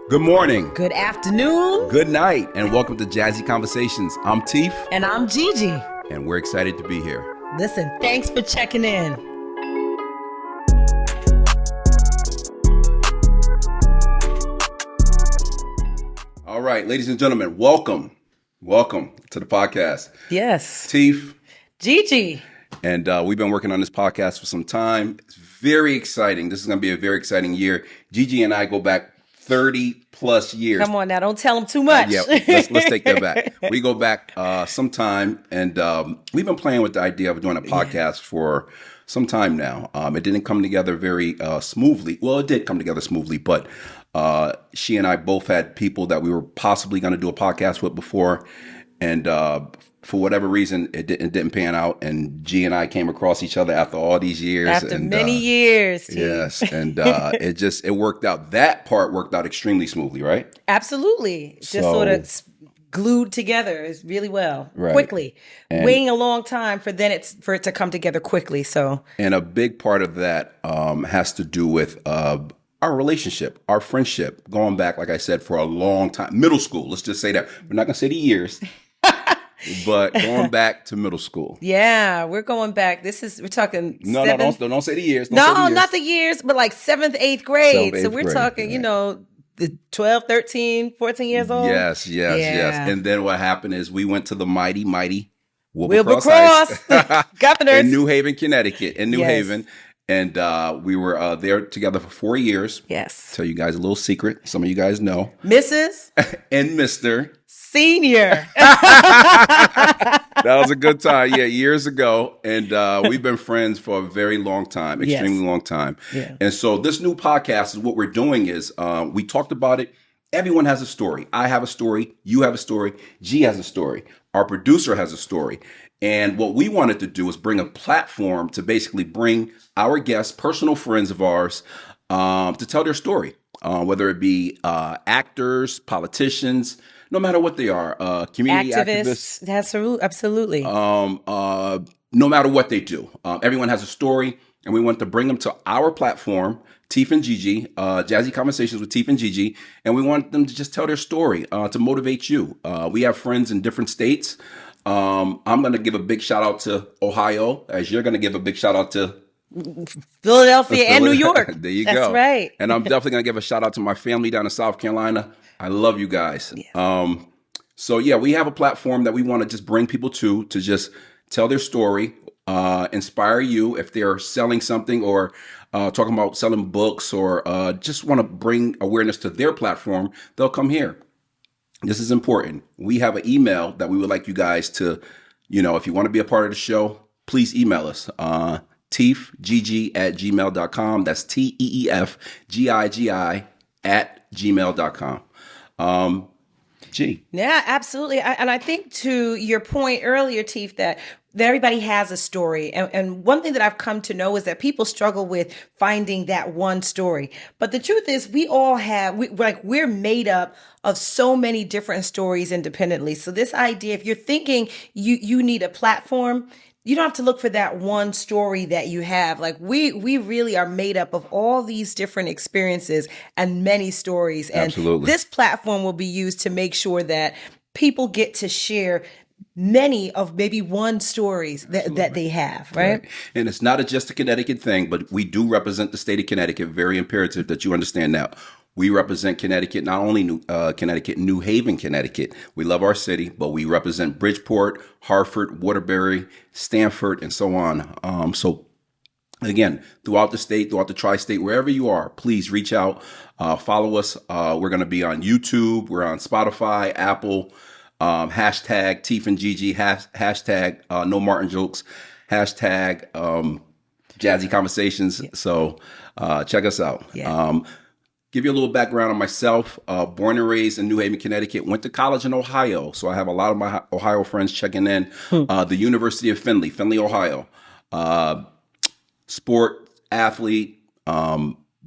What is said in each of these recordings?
Good morning. Good afternoon. Good night, and welcome to Jazzy Conversations. I'm Teef. And I'm Gigi. And we're excited to be here. Listen, thanks for checking in. All right, ladies and gentlemen, welcome. Welcome to the podcast. Yes. Teef. Gigi. And we've been working on this podcast for some time. It's very exciting. This is going to be a very exciting year. Gigi and I go back 30 plus years. Come on now, don't tell them too much. Yeah, let's take that back. We go back some time, and we've been playing with the idea of doing a podcast for some time now. It didn't come together very smoothly. Well, it did come together smoothly, but she and I both had people that we were possibly going to do a podcast with before, and for whatever reason, it didn't pan out. And G and I came across each other after all these years. After many years. Too. Yes. And it worked out. That part worked out extremely smoothly, right? Absolutely. Just sort of glued together really well, right. Quickly. And waiting a long time for it to come together quickly. So, and a big part of that has to do with our relationship, our friendship, going back, like I said, for a long time. Middle school. Let's just say that. We're not going to say the years. But going back to middle school. Yeah, we're going back. We're talking. No, don't say the years. Not the years, but like 7th, 8th grade. So we're talking, right. The 12, 13, 14 years old. Yes. And then what happened is we went to the mighty Wilbercross Governors in New Haven, Connecticut, Haven. And we were there together for 4 years. Yes. Tell you guys a little secret. Some of you guys know. Mrs. and Mr. Senior. That was a good time. Yeah, years ago. And we've been friends for a very long time, extremely long time. Yeah. And so this new podcast is what we're doing is we talked about it. Everyone has a story. I have a story. You have a story. G has a story. Our producer has a story. And what we wanted to do is bring a platform to basically bring our guests, personal friends of ours, to tell their story, whether it be actors, politicians, no matter what they are, community activists. Absolutely. No matter what they do. Everyone has a story, and we want to bring them to our platform, Teef and Gigi, Jazzy Conversations with Teef and Gigi, and we want them to just tell their story to motivate you. We have friends in different states. I'm going to give a big shout out to Ohio, as you're going to give a big shout out to Philadelphia and New York. There you go. That's right. And I'm definitely going to give a shout out to my family down in South Carolina. I love you guys. Yes. So yeah, we have a platform that we want to just bring people to just tell their story, inspire you if they're selling something or talking about selling books or just want to bring awareness to their platform. They'll come here. This is important. We have an email that we would like you guys to, if you want to be a part of the show, please email us. teefgigi@gmail.com. That's teefgigi@gmail.com. G. Yeah, absolutely. And I think to your point earlier, Teef, that everybody has a story. And one thing that I've come to know is that people struggle with finding that one story. But the truth is we all have, we're made up of so many different stories independently. So this idea, if you're thinking you need a platform, you don't have to look for that one story that you have. Like we really are made up of all these different experiences and many stories. And Absolutely. This platform will be used to make sure that people get to share many of maybe one stories that they have, right? And it's not just a Connecticut thing, but we do represent the state of Connecticut. Very imperative that you understand that. We represent Connecticut, not only New Haven, Connecticut. We love our city, but we represent Bridgeport, Hartford, Waterbury, Stamford, and so on. So again, throughout the state, throughout the tri-state, wherever you are, please reach out, follow us. We're going to be on YouTube. We're on Spotify, Apple, hashtag Teef and Gigi, hashtag No Martin Jokes, hashtag Jazzy Conversations. Yeah. So check us out. Yeah. Give you a little background on myself. Born and raised in New Haven, Connecticut. Went to college in Ohio. So I have a lot of my Ohio friends checking in. The University of Findlay, Ohio. Sport athlete,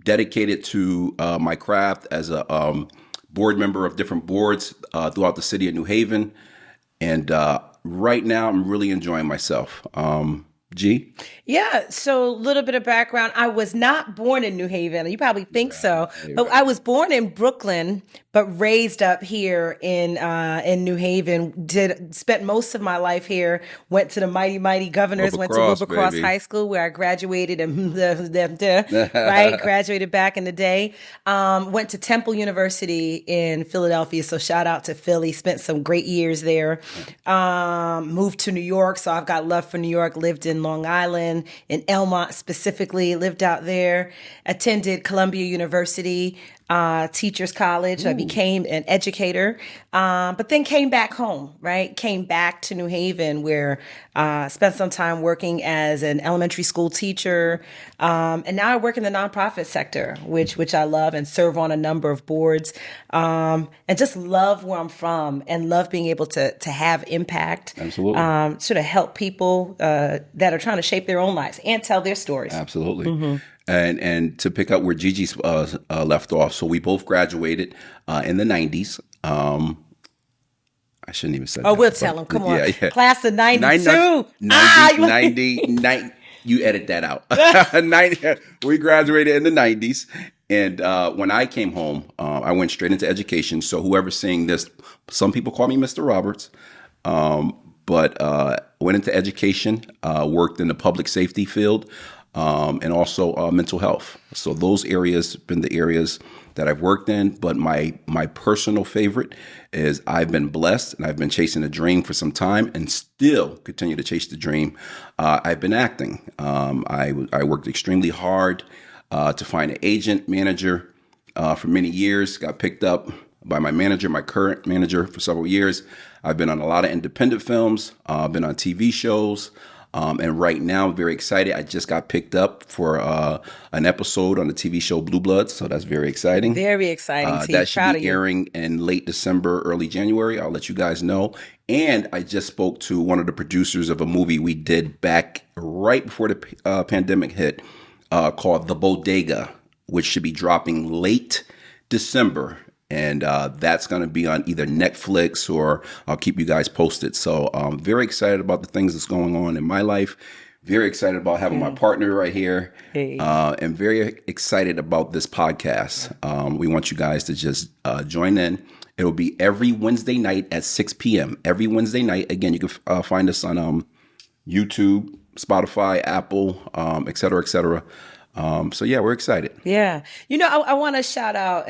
dedicated to my craft as a board member of different boards throughout the city of New Haven. And right now, I'm really enjoying myself. G? Yeah, so a little bit of background. I was not born in New Haven. You probably think so, but Right. I was born in Brooklyn, but raised up here in New Haven. Did spent most of my life here. Went to the mighty Governors. Rubber Went to cross, Wilbercross baby. High School where I graduated and right graduated back in the day. Went to Temple University in Philadelphia. So shout out to Philly. Spent some great years there. Moved to New York, so I've got love for New York. Lived in Long Island, in Elmont specifically. Lived out there. Attended Columbia University, Teachers College. I Ooh. became an educator, but then came back home. Right, came back to New Haven where spent some time working as an elementary school teacher, and now I work in the nonprofit sector, which I love and serve on a number of boards, and just love where I'm from and love being able to have impact, Absolutely. sort of help people that are trying to shape their own lives and tell their stories. Absolutely. And to pick up where Gigi's left off, so we both graduated in the 90s. I shouldn't even say Oh, that. we'll tell them. Come on, Yeah. class of Nine, '92. 90, you edit that out. 90, we graduated in the 90s. And when I came home, I went straight into education. So whoever's seeing this, some people call me Mr. Roberts. But went into education, worked in the public safety field, and also mental health. So those areas have been the areas that I've worked in. But my personal favorite is I've been blessed and I've been chasing a dream for some time and still continue to chase the dream. I've been acting. I worked extremely hard to find an agent, manager for many years, got picked up by my manager, my current manager, for several years. I've been on a lot of independent films, been on TV shows, and right now I'm very excited. I just got picked up for an episode on the TV show Blue Bloods, so that's very exciting. Very exciting, That Teef. should Proud be of you. airing in late December, early January. I'll let you guys know. And I just spoke to one of the producers of a movie we did back right before the pandemic hit, called The Bodega, which should be dropping late December. And that's going to be on either Netflix or I'll keep you guys posted. So I'm very excited about the things that's going on in my life. Very excited about having my partner right here. Hey. And very excited about this podcast. We want you guys to just join in. It will be every Wednesday night at 6 p.m. Every Wednesday night. Again, you can find us on YouTube, Spotify, Apple, et cetera, et cetera. So yeah, we're excited. Yeah. I want to shout out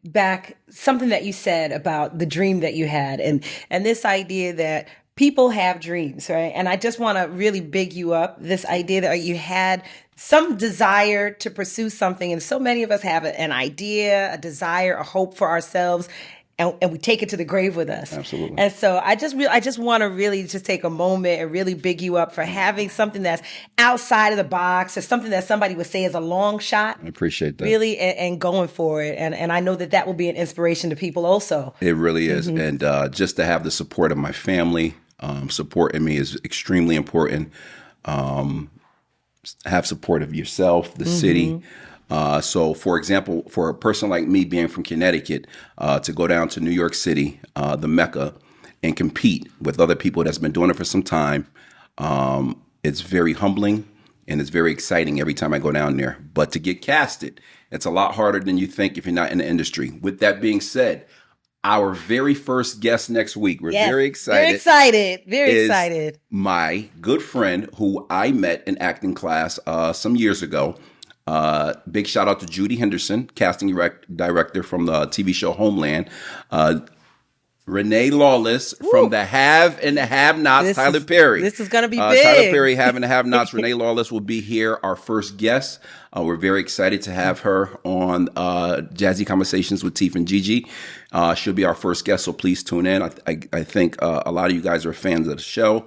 back something that you said about the dream that you had and this idea that people have dreams, right? And I just want to really big you up this idea that you had some desire to pursue something. And so many of us have an idea, a desire, a hope for ourselves. And we take it to the grave with us. Absolutely. And so I just want to really just take a moment and really big you up for having something that's outside of the box or something that somebody would say is a long shot. I appreciate that. Really, and going for it. And I know that will be an inspiration to people also. It really is. And just to have the support of my family, supporting me is extremely important. Have support of yourself, the city. So, for example, for a person like me being from Connecticut, to go down to New York City, the Mecca, and compete with other people that's been doing it for some time, it's very humbling and it's very exciting every time I go down there. But to get casted, it's a lot harder than you think if you're not in the industry. With that being said, our very first guest next week, we're Yes, very excited. Very is excited. My good friend who I met in acting class some years ago. Big shout out to Judy Henderson, casting director from the TV show Homeland. Renee Lawless from the Have and the Have Nots, Tyler Perry. This is going to be big. Tyler Perry, Have and the Have Nots. Renee Lawless will be here, our first guest. We're very excited to have her on Jazzy Conversations with Teef and Gigi. She'll be our first guest, so please tune in. I think a lot of you guys are fans of the show.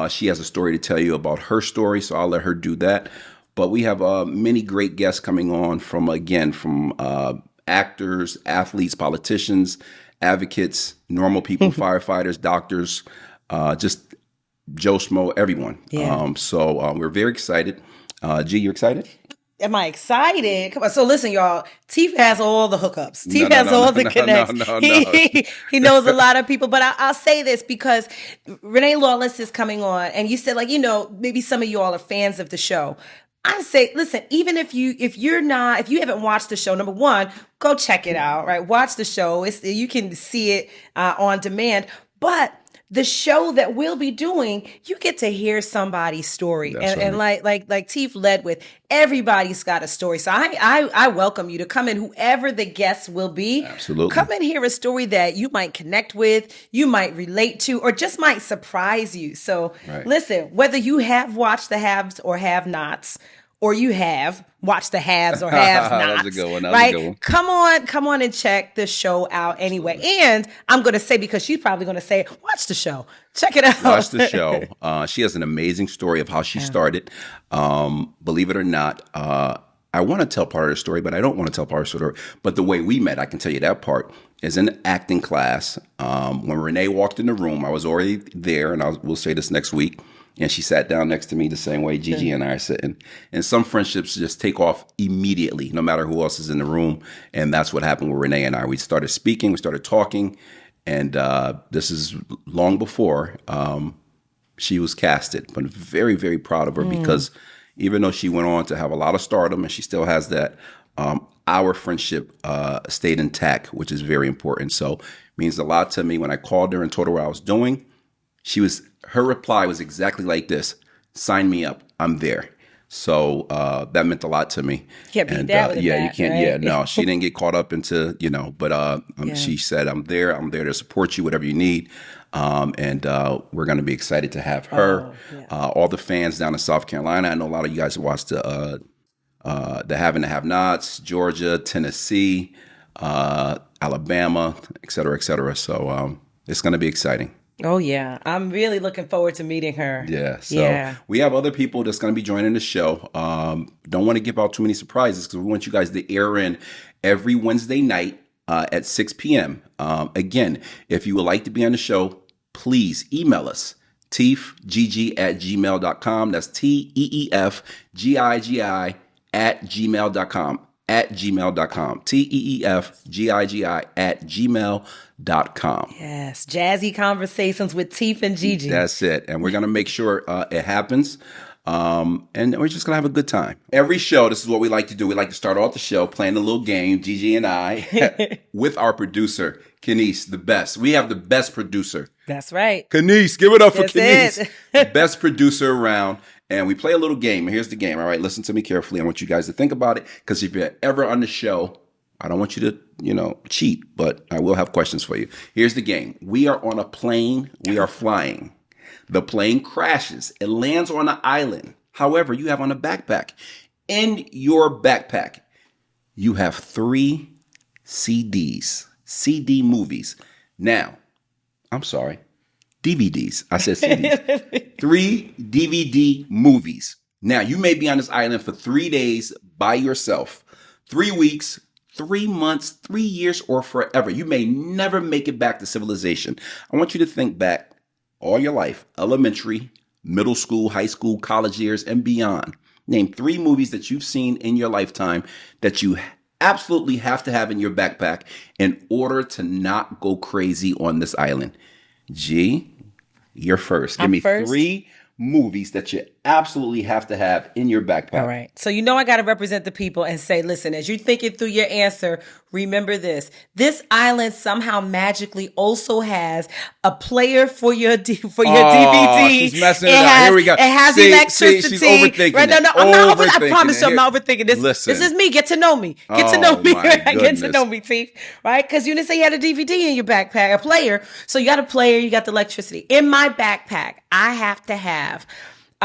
She has a story to tell you about her story, so I'll let her do that. But we have many great guests coming on from actors, athletes, politicians, advocates, normal people, firefighters, doctors, just Joe Schmo, everyone. Yeah. So we're very excited. G, you excited? Am I excited? Come on. So listen, y'all. Teef has all the hookups. No, Teef no, has no, no, all the no, no, connects. no, He no. he knows a lot of people. But I'll say this because Renee Lawless is coming on, and you said, like, maybe some of you all are fans of the show. I say, listen, even if you haven't watched the show, number one, go check it out. Right, watch the show. You can see it on demand, but the show that we'll be doing, you get to hear somebody's story, That's and right. like Teef led with, everybody's got a story. So I welcome you to come in, whoever the guests will be. Come Absolutely. and hear a story that you might connect with, you might relate to, or just might surprise you. So Right. listen, whether you have watched the haves or have nots, or you have watched the haves or have That's a nots, good one. That's a right? good one. Come on and check the show out anyway. Absolutely. And I'm going to say, because she's probably going to say, watch the show, check it Watch out. the show. She has an amazing story of how she Yeah. started. Believe it or not, I want to tell part of the story, but I don't want to tell part of the story. But the way we met, I can tell you that part, is in acting class. When Renee walked in the room, I was already there, and we'll say this next week. And she sat down next to me the same way Gigi and I are sitting. And some friendships just take off immediately, no matter who else is in the room. And that's what happened with Renee and I. We started speaking, we started talking, and this is long before she was casted. But very, very proud of her because even though she went on to have a lot of stardom and she still has that, our friendship stayed intact, which is very important. So it means a lot to me. When I called her and told her what I was doing, her reply was exactly like this: "Sign me up. I'm there." So that meant a lot to me. Can't beat And that with a yeah, you bat, can't. Yeah, right? no, she didn't get caught up into but Yeah. she said, "I'm there. I'm there to support you, whatever you need." And we're going to be excited to have her. Oh, yeah. All the fans down in South Carolina. I know a lot of you guys watched the Have and the Have Nots, Georgia, Tennessee, Alabama, et cetera, et cetera. So it's going to be exciting. Oh yeah, I'm really looking forward to meeting her. Yeah, so Yeah. we have other people that's going to be joining the show. Don't want to give out too many surprises because we want you guys to air in every Wednesday night at 6 p.m. Again, if you would like to be on the show, please email us, teefgigi@gmail.com. That's TEEFGIGI at gmail.com. At gmail.com. TEEFGIGI@gmail.com. Yes, jazzy conversations with Teef and Gigi. That's it. And we're going to make sure it happens. And we're just going to have a good time. Every show, this is what we like to do. We like to start off the show playing a little game, Gigi and I, with our producer, Kenise, the best. We have the best producer. That's right. Kenise, give it up for That's Kenise. it. Best producer around. And we play a little game. Here's the game. All right, listen to me carefully. I want you guys to think about it because if you're ever on the show, I don't want you to, cheat, but I will have questions for you. Here's the game. We are on a plane. We are flying. The plane crashes. It lands on an island. However, you have on a backpack. In your backpack, you have 3 CDs, CD movies. Now, I'm sorry, DVDs. I said CDs. 3 DVD movies. Now, you may be on this island for 3 days by yourself, 3 weeks, 3 months, 3 years, or forever. You may never make it back to civilization. I want you to think back all your life, elementary, middle school, high school, college years, and beyond. Name 3 movies that you've seen in your lifetime that you absolutely have to have in your backpack in order to not go crazy on this island. G, you're first. Give I'm me first? 3 movies that you absolutely have to have in your backpack. All right. So I got to represent the people and say, listen, as you're thinking through your answer, remember this. This island somehow magically also has a player for your DVD. She's messing it up. Here we go. It has See, electricity. she's overthinking right? No, it. no, I'm not over. I Overthinking promise it. you, I'm not overthinking this. Listen. This is me. Get to know me. Get to know Oh, me. my Get to goodness. know me, Teef. Right? Because you didn't say you had a DVD in your backpack, a player. So you got a player. You got the electricity. In my backpack, I have to have.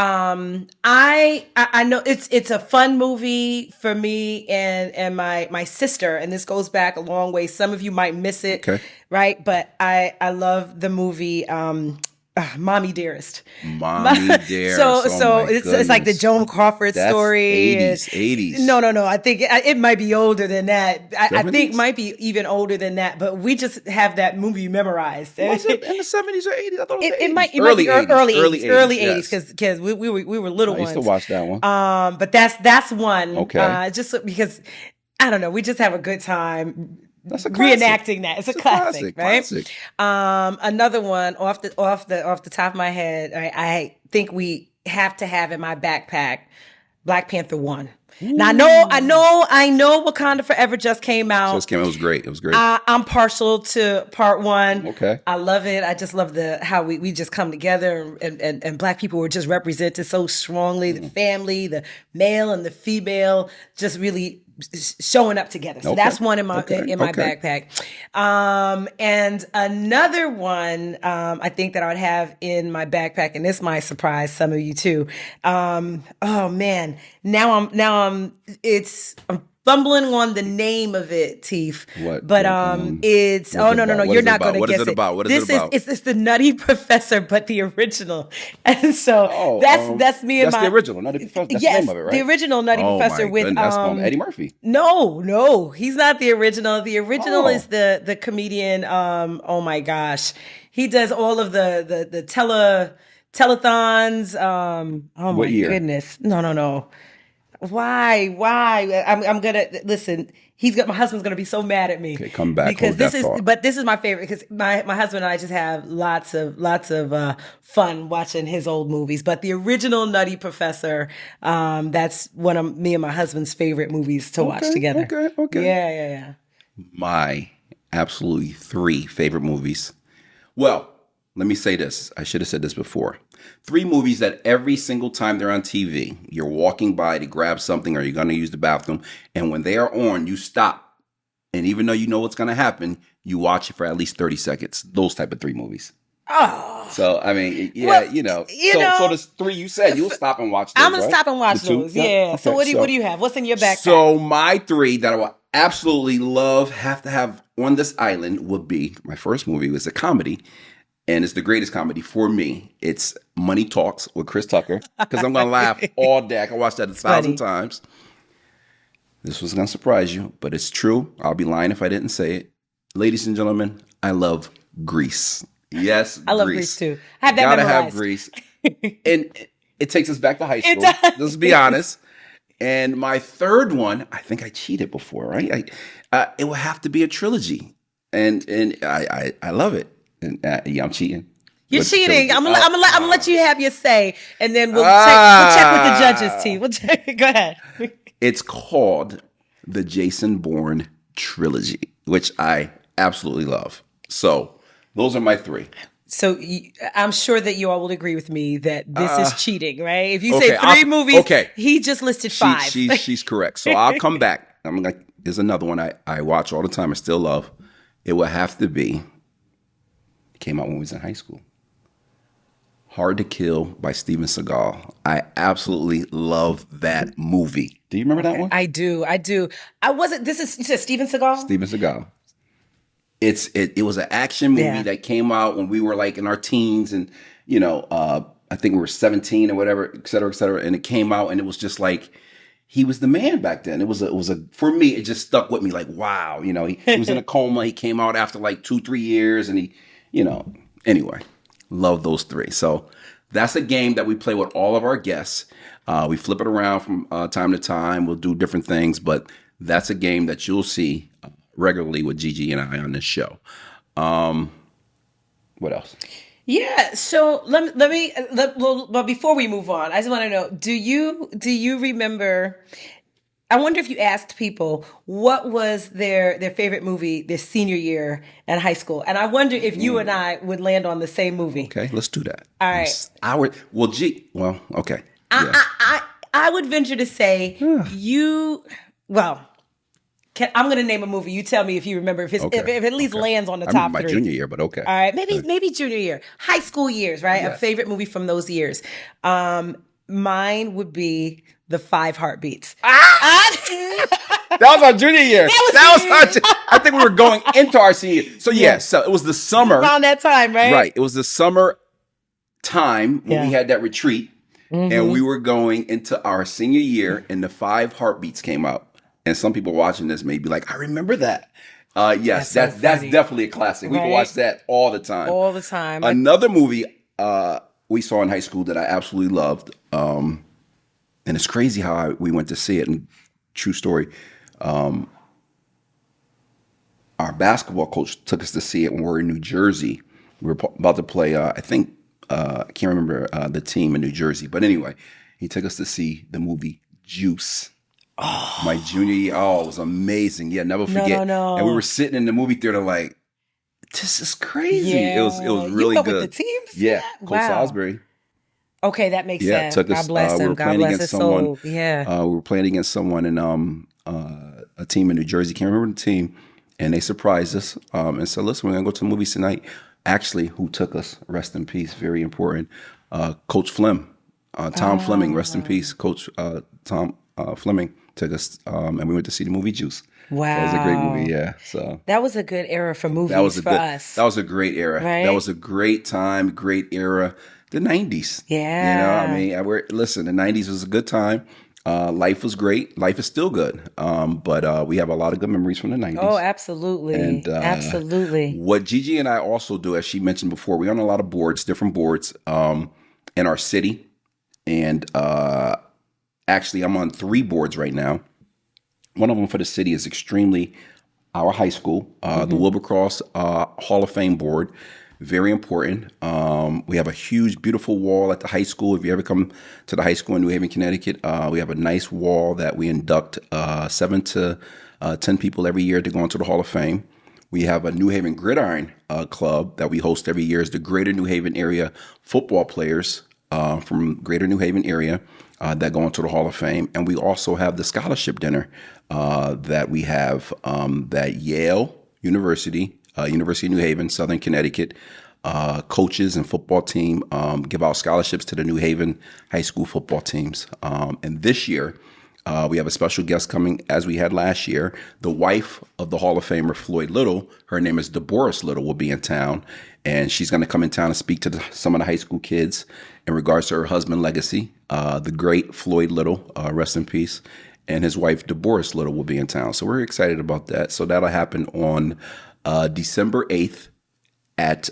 I know it's a fun movie for me and my sister, and this goes back a long way. Some of you might miss it, Okay. right? But I love the movie Mommy Dearest. Mommy Dearest. Oh So my it's like the goodness. Joan Crawford That's story. 80s, 80s. No. I think it might be older than that. I think 70s? might be even older than that. But we just have that movie memorized. Was it in the 70s or 80s? I thought it was the It 80s. might be Early 80s. Early 80s, early 80s yes. because we were little I used to ones. watch that one. But that's one. Okay. Just because I don't know, we just have a good time That's a classic. reenacting that. It's a It's a classic, classic. right? Classic. Another one off the top of my head. I think we have to have in my backpack Black Panther 1. Now Ooh. I know Wakanda Forever just came out. Just came. It was great. It was great. I'm partial to part 1. Okay. I love it. I just love how we just come together and Black people were just represented so strongly. The family, the male and the female, just really showing up together. So Okay. that's one in my Okay. backpack. And another one I think that I would have in my backpack, and this might surprise some of you too. Oh man, I'm fumbling on the name of it, Teef. What? But it's What's it no, about? What you're is it not going about? to What is guess it about? What is it about? It's the Nutty Professor, but the original. And so Oh, that's me and that's my the original. Not the professor. That's yes, the name of it, right? the original Nutty Oh Professor my with goodness. That's Eddie Murphy. No, he's not the original. The original Oh. is the comedian. Oh my gosh, he does all of the telethons. Oh What my year? goodness, no. Why? I'm gonna listen. My husband's gonna be so mad at me. Okay, come back. Because Hold that thought. but this is my favorite because my husband and I just have lots of fun watching his old movies. But the original Nutty Professor, that's one of me and my husband's favorite movies to watch together. Okay. Yeah. My absolutely 3 favorite movies. Well, let me say this. I should have said this before. 3 movies that every single time they're on TV, you're walking by to grab something or you're going to use the bathroom. And when they are on, you stop. And even though you know what's going to happen, you watch it for at least 30 seconds. Those type of 3 movies. Oh. So, I mean, yeah, Well, So the 3 you said, you'll stop and watch those, I'm gonna right? stop and watch The 2? those. Yeah. So Okay, what do you have? What's in your backpack? So my 3 that I will absolutely have to have on this island would be, my first movie was a comedy. And it's the greatest comedy for me. It's Money Talks with Chris Tucker. Because I'm going to laugh all day. I can watch that 1,000 times. This was going to surprise you, but it's true. I'll be lying if I didn't say it. Ladies and gentlemen, I love Grease. Yes, I love Grease too. I have that Gotta memorized. have Grease. And it takes us back to high school. does. Let's be honest. And my third one, I think I cheated before, right? It would have to be a trilogy. And I love it. And, yeah, I'm cheating. You're But cheating. trilogy. I'm gonna let you have your say, and then we'll check with the judges, T. Go ahead. It's called the Jason Bourne trilogy, which I absolutely love. So those are my 3. So I'm sure that you all will agree with me that this is cheating, right? If you okay, say 3 movies, okay. he just listed 5. She's correct. So I'll come back. I'm like, there's another one I watch all the time. I still love. It will have to be. It came out when we was in high school. Hard to Kill by Steven Seagal. I absolutely love that movie. Do you remember that one? I do. I wasn't. This is you said Steven Seagal. Steven Seagal. It was an action movie that came out when we were like in our teens, and I think we were 17 or whatever, et cetera, and it came out, and it was just like he was the man back then. It was a for me, it just stuck with me. Like, wow, he was in a coma. He came out after like 2-3 years, and he, anyway, love those 3. So that's a game that we play with all of our guests. We flip it around from time to time. We'll do different things, but that's a game that you'll see regularly with Gigi and I on this show. What else? Yeah. So but before we move on, I just want to know: do you remember? I wonder if you asked people what was their favorite movie their senior year in high school, and I wonder if you and I would land on the same movie. Okay, let's do that. All right. Okay. Yeah. I would venture to say you. Well, I'm going to name a movie. You tell me if you remember if it at least lands on the I top remember 3. my junior year, but okay. All right, maybe junior year, high school years, right? Yes. A favorite movie from those years. Mine would be The 5 Heartbeats. That was our junior year. I think we were going into our senior year. So so it was the summer. Around that time, right? Right. It was the summer time when we Yeah. had that retreat, and we were going into our senior year, and the Five Heartbeats came out. And some people watching this may be like, I remember that. Yes, That's so that's funny. definitely a classic. We can Right? watch that all the time. All the time. Another movie we saw in high school that I absolutely loved, and it's crazy how we went to see it. And true story, our basketball coach took us to see it when we were in New Jersey. We were about to play, I can't remember the team in New Jersey. But anyway, he took us to see the movie Juice. My junior year. Oh, it was amazing. Yeah, never No, forget. no, And we were no. sitting in the movie theater like, this is crazy. It was Yeah. You really went with the good. team to see Yeah, that? Coach Wow. Salisbury. Okay, that makes Yeah, sense. took God us. bless We him. were God playing bless against his someone. soul. Yeah. We were playing against someone in a team in New Jersey. Can't remember the team, and they surprised us and said, "Listen, we're gonna go to the movies tonight." Actually, who took us? Rest in peace. Very important. Coach Fleming, Tom Fleming. Rest in Ah, peace. Coach Tom Fleming took us, and we went to see the movie Juice. That was a great movie. wow. Yeah. So That was a good era for that was movies a for good. That us, was a great era. That right? was a great time, great era. The '90s. I Yeah. mean, listen. The '90s was a good time. Life was great. Life is still good. But we have a lot of good memories from the Oh, '90s. And absolutely. Absolutely. what Gigi and I also do, as she mentioned before, we're on a lot of boards, different boards in our city. And actually, I'm on 3 boards right now. One of them for the city is extremely our high school, the Hmm. Wilbercross Hall of Fame board. Very important. We have a huge, beautiful wall at the high school. If you ever come to the high school in New Haven, Connecticut, we have a nice wall that we induct 7 to 10 people every year to go into the Hall of Fame. We have a New Haven Gridiron Club that we host every year. Is the Greater New Haven area football players from Greater New Haven area that go into the Hall of Fame, and we also have the scholarship dinner that we have that Yale University, University of New Haven, Southern Connecticut. Coaches and football team give out scholarships to the New Haven high school football teams. And this year, we have a special guest coming, as we had last year. The wife of the Hall of Famer Floyd Little, her name is Deborah Little, will be in town, and she's going to come in town and speak to some of the high school kids in regards to her husband legacy. The great Floyd Little, rest in peace, and his wife Deborah Little will be in town. So we're excited about that. So that'll happen on December 8th at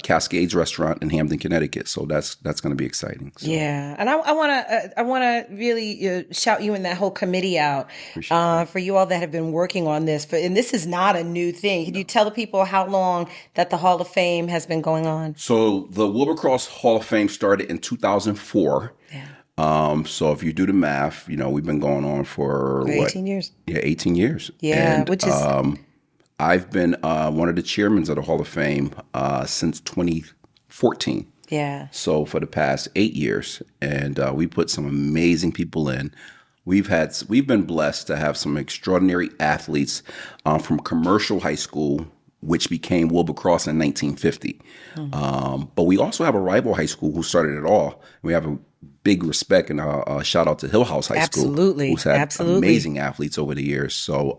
Cascades Restaurant in Hamden, Connecticut. So that's going to be exciting. So Yeah, and I want to really shout you and that whole committee out appreciate that. for you all that have been working on this. And this is not a new thing. Can you tell the people how long that the Hall of Fame has been going on? So the Wilbercross Hall of Fame started in 2004. Yeah, So if you do the math, we've been going on for for what? 18 years. Yeah, 18 years. Yeah, And which is I've been one of the chairmen of the Hall of Fame since 2014. yeah, So for the past 8 years, and we put some amazing people in. We've been blessed to have some extraordinary athletes from commercial high school, which became Wilbercross in 1950. But we also have a rival high school who started it all. We have a big respect and a shout out to Hill House High School, absolutely, who's had absolutely. amazing athletes over the years. So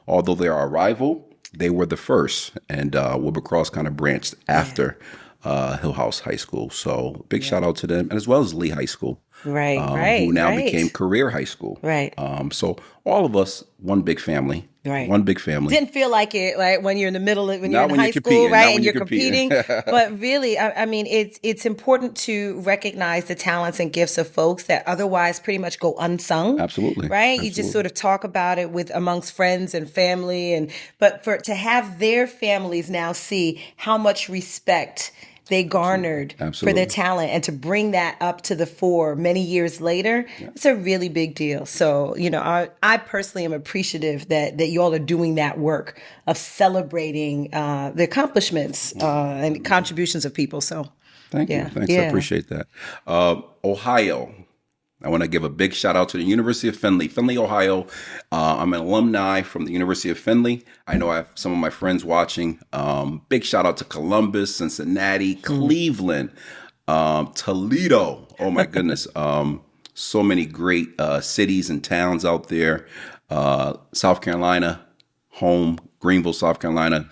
although they are a rival, they were the first, and Wilbercross kind of branched Yeah, after Hill House High School. So big shout out to them, and as well as Lee High School, right, who right, now became right, Career High School. right. So all of us, one big family, Right. one big family. Didn't feel like it, like when you're in the middle of, when you're in Not when you're high school, competing, not right? when And you're you're competing. competing. But really, I mean, it's important to recognize the talents and gifts of folks that otherwise pretty much go unsung. Absolutely, Right? You just absolutely. sort of talk about it with amongst friends and family, and but for to have their families now see how much respect they garnered for their Absolutely. talent and to bring that up to the fore many years later, it's a really big deal. So, I personally am appreciative that you all are doing that work of celebrating the accomplishments and contributions of people. So, Thank you. yeah, Thanks. I yeah. appreciate that. Ohio. I want to give a big shout out to the University of Findlay, Ohio. I'm an alumni from the University of Findlay. I know I have some of my friends watching. Big shout out to Columbus, Cincinnati, Cleveland, Toledo. Oh my goodness. So many great cities and towns out there. South Carolina, home, Greenville, South Carolina,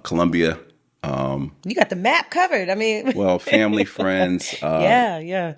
Columbia, You got the map covered. I mean, Well, family, friends, yeah, yeah.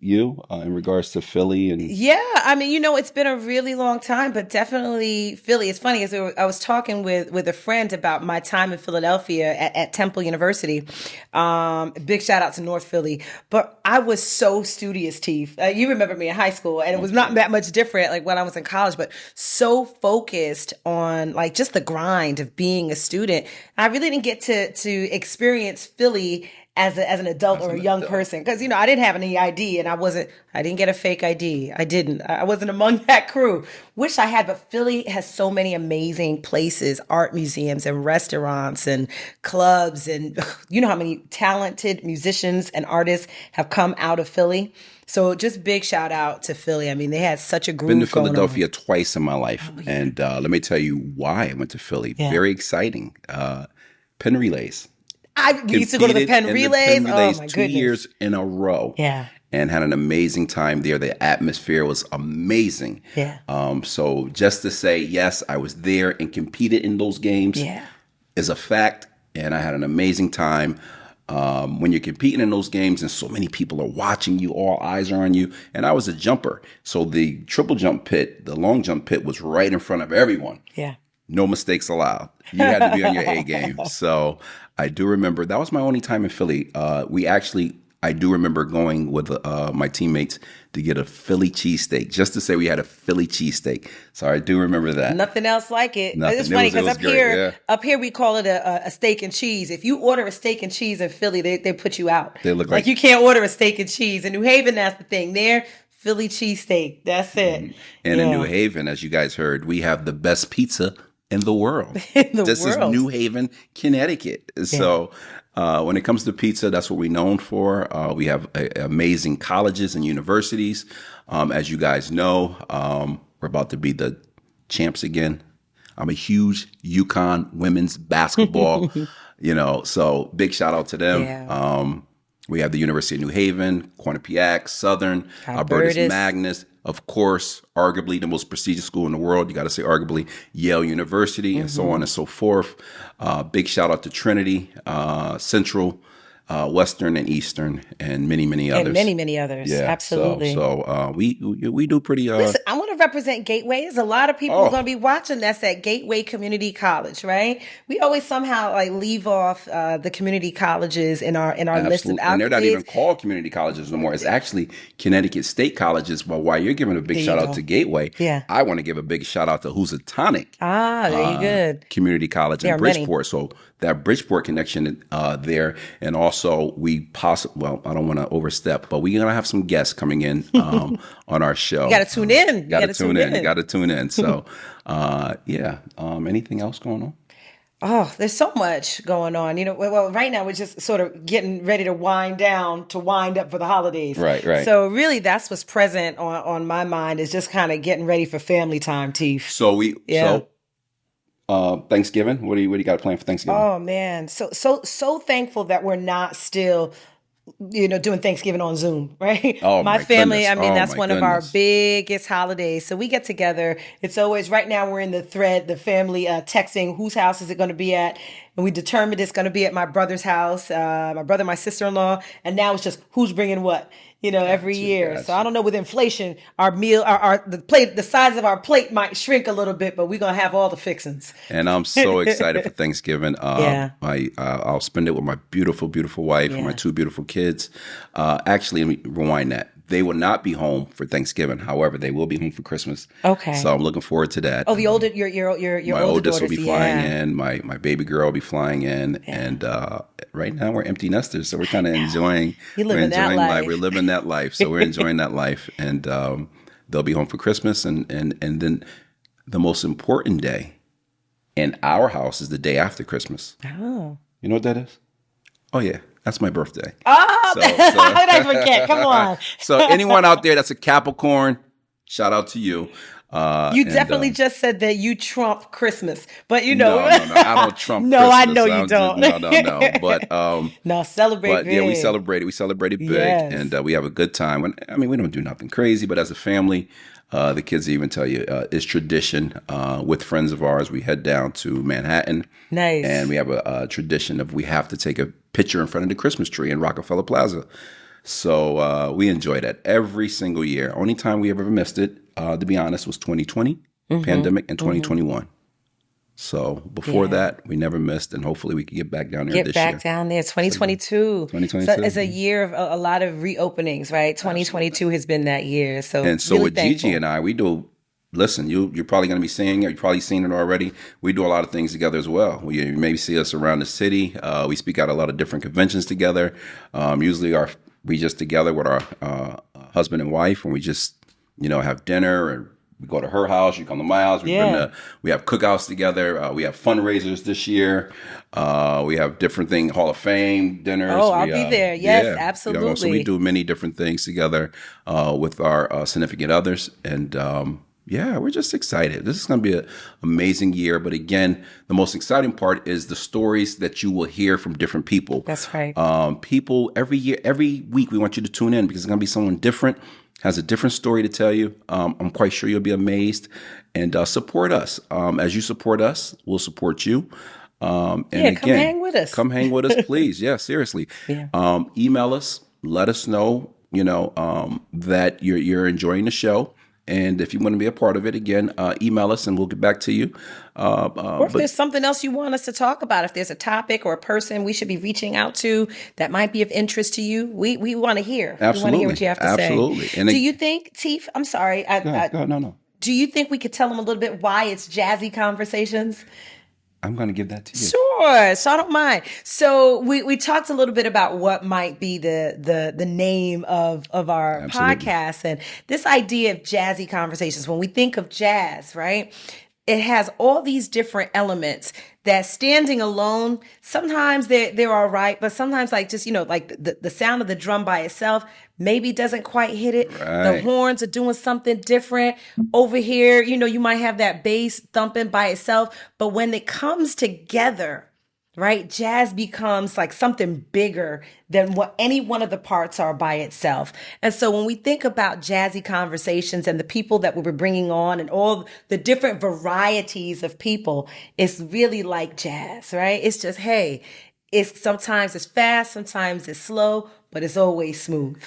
you in regards to Philly and Yeah, I mean, it's been a really long time, but definitely Philly. It's funny as I was talking with a friend about my time in Philadelphia at Temple University. Big shout out to North Philly, but I was so studious, Teef. You remember me in high school, and it was of not course. that much different like when I was in college, but so focused on like just the grind of being a student. I really didn't get to experience Philly as an adult As or a an young adult. person because I didn't have any ID and I didn't get a fake ID. I wasn't among that crew. Wish I had, but Philly has so many amazing places, art museums and restaurants and clubs, and you know how many talented musicians and artists have come out of Philly. So just big shout out to Philly. I mean, they had such a Been to groove going on. Philadelphia twice in my life, Oh yeah. and let me tell you why I went to Philly. Yeah. Very exciting. Pen relays. I used to go to the Competed Penn in the Pen Relays. Oh relays my two goodness. years in a row, Yeah. and had an amazing time there. The atmosphere was amazing. Yeah. So just to say, yes, I was there and competed in those games Yeah. is a fact, and I had an amazing time. When you're competing in those games and so many people are watching you, all eyes are on you. And I was a jumper. So the triple jump pit, the long jump pit was right in front of everyone. Yeah. No mistakes allowed. You had to be on your A game. So I do remember that was my only time in Philly. I do remember going with my teammates to get a Philly cheesesteak, just to say we had a Philly cheesesteak. So I do remember that. Nothing else like it. It's Nothing. funny It because was great. Yeah. up here we call it a steak and cheese. If you order a steak and cheese in Philly, they put you out. They look Like like you can't order a steak and cheese in New Haven. That's the thing. There, Philly cheesesteak. That's it. And in New Yeah, Haven, as you guys heard, we have the best pizza in the world. in the This is world. New Haven, Connecticut. Yeah. So when it comes to pizza, that's what we're known for. We have amazing colleges and universities. As you guys know, we're about to be the champs again. I'm a huge UConn women's basketball, so big shout out to them. Yeah. We have the University of New Haven, Quinnipiac, Southern, Albertus Albertus. Magnus, of course, arguably the most prestigious school in the world. You got to say arguably Yale University, and so on and so forth. Big shout out to Trinity, Central, Western, and Eastern, and many, many And others. many, many others. Yeah, so Absolutely. we do pretty. Listen, I want to represent Gateway. There's a lot of people going to Oh, be watching. That's at Gateway Community College, right? We always somehow like leave off the community colleges in our list of absolutely, and they're not even accolades. called community colleges no more. It's actually Connecticut State Colleges. But while you're giving a big There you shout out go. to Gateway, Yeah. I want to give a big shout out to Housatonic There you good. Community College There in are many. Bridgeport. So that Bridgeport connection there, and also we possibly, well, I don't want to overstep, but we're gonna have some guests coming in on our show. You got to tune in. You Got got to to tune tune in. You in. got to tune in. So, yeah. Anything else going on? Oh, there's so much going on. Well, right now we're just sort of getting ready to wind down to wind up for the holidays. Right, right. So really, that's what's present on my mind is just kind of getting ready for family time, Teef. Yeah. Thanksgiving. What do you got planned for Thanksgiving? Oh man, so thankful that we're not still doing Thanksgiving on Zoom, right? Oh My my family, goodness. I mean, Oh that's my one of our goodness. biggest holidays. So we get together. It's always right now we're in the thread, the family texting whose house is it going to be at? And we determined it's going to be at my brother's house, my brother, my sister-in-law, and now it's just who's bringing what, every Gotcha, year. So I gotcha. don't know with inflation, our meal, the plate, the size of our plate might shrink a little bit, but we're going to have all the fixings. And I'm so excited for Thanksgiving. Yeah. I'll spend it with my beautiful, beautiful wife and my Yeah. two beautiful kids. Actually, let me rewind that. They will not be home for Thanksgiving. However, they will be home for Christmas. Okay. So I'm looking forward to that. Oh, the older your My older oldest will daughters, be flying yeah. in. My baby girl will be flying in. Yeah. And right now we're empty nesters, so we're kind of enjoying. You We're living that enjoying life. life. We're living that life. So we're enjoying that life. And they'll be home for Christmas, and then the most important day in our house is the day after Christmas. Oh. You know what that is? Oh yeah, that's my birthday. Oh, So, how did I forget? Come on. so anyone out there that's a Capricorn, shout out to you. You And definitely just said that you trump Christmas, but no, no, no, I don't trump no, I know Christmas. you I'm just don't. no, no, no. No, celebrate Yeah, we big. celebrate it. We celebrate it big, and Yes. we have a good time. I mean, we don't do nothing crazy, but as a family, the kids even tell you it's tradition. With friends of ours, we head down to Manhattan, and Nice. we have a tradition of we have to take a picture in front of the Christmas tree in Rockefeller Plaza. So we enjoy that every single year. Only time we ever missed it, to be honest, was 2020 Mm-hmm. pandemic and Mm-hmm. 2021. So before Yeah. that, we never missed, and hopefully we can get back down there Get this back year. down there. So yeah, 2022. So it's 2022. a Yeah. year of a lot of reopenings, right? Absolutely. 2022 has been that year. So And so really with Gigi thankful. and I, we do. Listen, you're probably going to be seeing it. You've probably seen it already. We do a lot of things together as well. You maybe see us around the city. We speak at a lot of different conventions together. Usually, we just together with our husband and wife, and we just have dinner, and we go to her house. You come to my house. Yeah. We have cookouts together. We have fundraisers this year. We have different things, Hall of Fame dinners. Oh, I'll be there. Yes, So we absolutely. do many different things together with our significant others, and yeah, we're just excited. This is going to be an amazing year. But again, the most exciting part is the stories that you will hear from different people. That's right. People every year, every week, we want you to tune in because it's going to be someone different, has a different story to tell you. I'm quite sure you'll be amazed and support us. As you support us, we'll support you. And Yeah, come again, hang with us. come hang with us, please. Yeah, seriously. Yeah. Email us. Let us know, that you're enjoying the show. And if you want to be a part of it, again, email us and we'll get back to you. Or if But there's something else you want us to talk about, if there's a topic or a person we should be reaching out to that might be of interest to you, we want to hear. We want to hear what absolutely, you have to say. absolutely. And Do you think, Teef, I'm sorry, go ahead. No, no. do you think we could tell them a little bit why it's Jazzy Conversations? I'm going to give that to you. Sure. So I don't mind. So we talked a little bit about what might be the name of our Absolutely. podcast, and this idea of jazzy conversations. When we think of jazz, right? It has all these different elements that standing alone, sometimes they're all right, but sometimes like just, like the sound of the drum by itself maybe doesn't quite hit it. The Right. horns are doing something different. Over here, you might have that bass thumping by itself, but when it comes together, right? Jazz becomes like something bigger than what any one of the parts are by itself. And so when we think about jazzy conversations and the people that we're bringing on and all the different varieties of people, it's really like jazz, right? It's just, hey, sometimes it's fast, sometimes it's slow, but it's always smooth.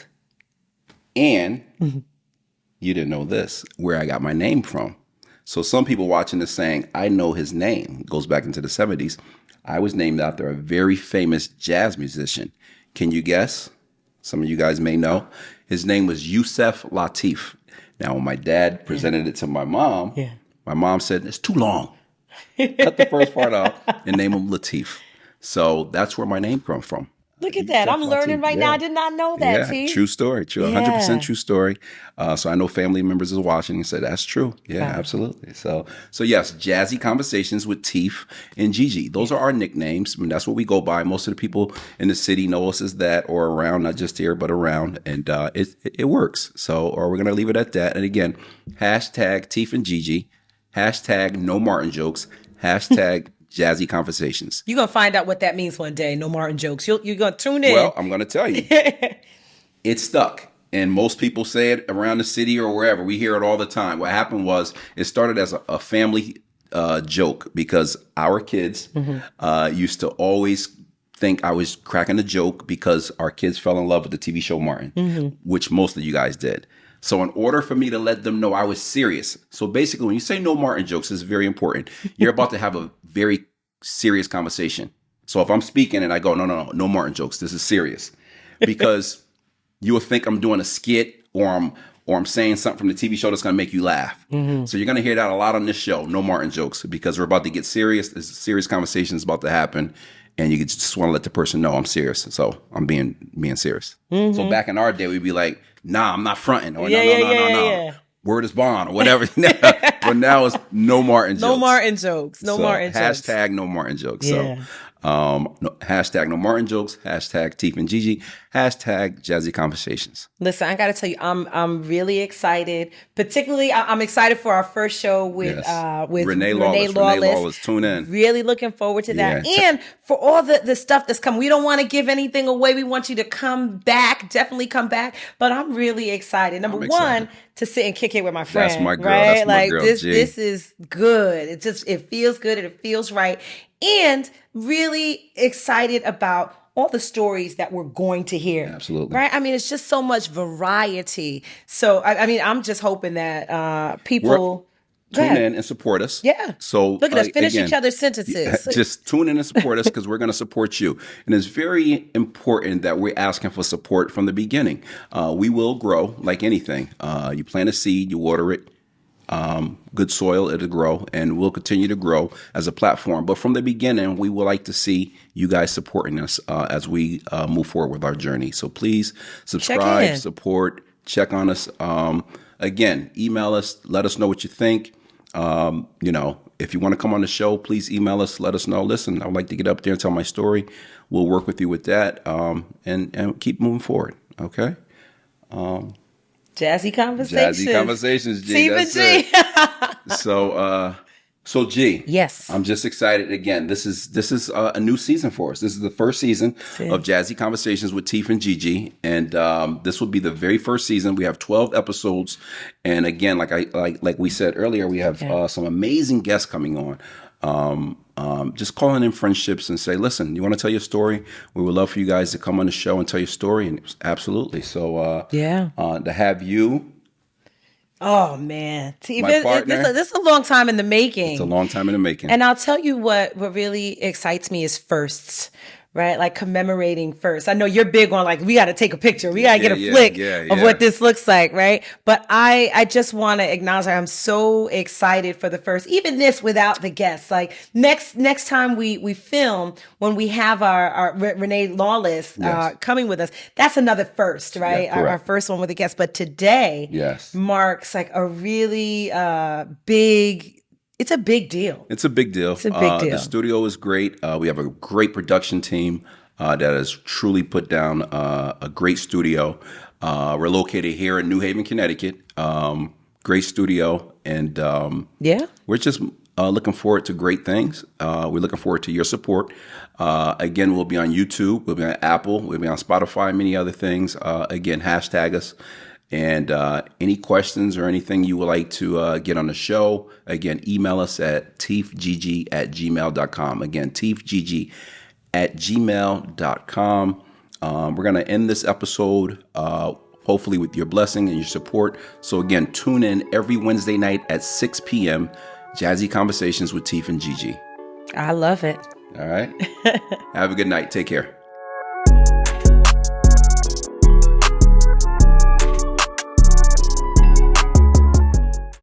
And you didn't know this, where I got my name from. So some people watching this saying, I know his name. It goes back into the 70s. I was named after a very famous jazz musician. Can you guess? Some of you guys may know. His name was Yusef Lateef. Now, when my dad presented it to Yeah. my mom said, it's too long. Cut the first part out and name him Lateef. So that's where my name comes from. Look at that. Yusef I'm learning Lateef. right now. Yeah. I did not know that, Yeah, T. true story. True, 100% Yeah. true story. So I know family members is watching and said that's true. Yeah, Wow. absolutely. So yes, Jazzy Conversations with Teef and Gigi. Those are our nicknames. I mean, that's what we go by. Most of the people in the city know us as that or around, not just here but around, and it works. So, or we're gonna leave it at that. And again, hashtag Teef and Gigi, hashtag No Martin Jokes, hashtag Jazzy Conversations. You're going to find out what that means one day. No Martin jokes. You're going to tune in. Well, I'm gonna tell you. It stuck. And most people say it around the city or wherever. We hear it all the time. What happened was it started as a family joke because our kids used to always think I was cracking a joke because our kids fell in love with the TV show Martin, which most of you guys did. So in order for me to let them know I was serious. So basically, when you say no Martin jokes, this is very important. You're about to have a very serious conversation. So if I'm speaking and I go, no Martin jokes, this is serious. Because you will think I'm doing a skit or I'm saying something from the TV show that's going to make you laugh. So you're going to hear that a lot on this show, no Martin jokes, because we're about to get serious. There's a serious conversation is about to happen, and you just want to let the person know I'm serious. So I'm being serious. So back in our day, we'd be like, nah, I'm not fronting, or Yeah, no, yeah, yeah, yeah. word is bond, or whatever. But now it's no Martin No jokes. Martin jokes. No So Martin jokes. hashtag no Martin jokes. Yeah. So hashtag no Martin jokes. Hashtag Teef and Gigi. Hashtag Jazzy Conversations. Listen, I got to tell you, I'm really excited. Particularly, I'm excited for our first show with Yes. with Renee Renee Lawless. Lawless. Renee Lawless, tune in. Really looking forward to that, Yeah. and for all the stuff that's coming. We don't want to give anything away. We want you to come back, definitely come back. But I'm really excited. Number one, to sit and kick it with my friend. That's my girl. Right? That's my like girl, this. G. This is good. It feels good. It feels right, and really excited about all the stories that we're going to hear. Absolutely. Right? I mean, it's just so much variety. So, I mean, I'm just hoping that people tune in and support us. Yeah. So look at us, finish again, each other's sentences. Just tune in and support us because we're going to support you. And it's very important that we're asking for support from the beginning. We will grow like anything. You plant a seed, you water it. Good soil, it'll grow, and we'll continue to grow as a platform. But from the beginning, we would like to see you guys supporting us as we move forward with our journey. So please subscribe, support, check on us. Again, email us, let us know what you think. If you want to come on the show, please email us, let us know. Listen, I would like to get up there and tell my story. We'll work with you with that and keep moving forward. Okay. Jazzy Conversations. Jazzy Conversations, G. Teef and G. So G. Yes. I'm just excited again. This is a new season for us. This is the first season of Jazzy Conversations with Teef and Gigi, and this will be the very first season. We have 12 episodes, and again, like we said earlier, we have some amazing guests coming on. Just calling in friendships and say, listen, you want to tell your story? We would love for you guys to come on the show and tell your story. And absolutely. So, to have you. Oh, man. My partner. This is a long time in the making. It's a long time in the making. And I'll tell you what really excites me is firsts. Right? Like commemorating first. I know you're big on like, we got to take a picture. We got to get a flick of what this looks like. Right. But I just want to acknowledge I'm so excited for the first, even this without the guests. Like next time we film, when we have our Renee Lawless coming with us, that's another first, right? Yeah, our first one with a guest. But today marks like a really big. It's a big deal. It's a big deal. It's a big deal. The studio is great. We have a great production team that has truly put down a great studio. We're located here in New Haven, Connecticut. Great studio. And we're just looking forward to great things. We're looking forward to your support. Again, we'll be on YouTube. We'll be on Apple. We'll be on Spotify, many other things. Again, hashtag us. And any questions or anything you would like to get on the show, again, email us at teefgigi@gmail.com. Again, teefgigi@gmail.com. We're going to end this episode, hopefully with your blessing and your support. So again, tune in every Wednesday night at 6 p.m. Jazzy Conversations with Teef and Gigi. I love it. All right. Have a good night. Take care.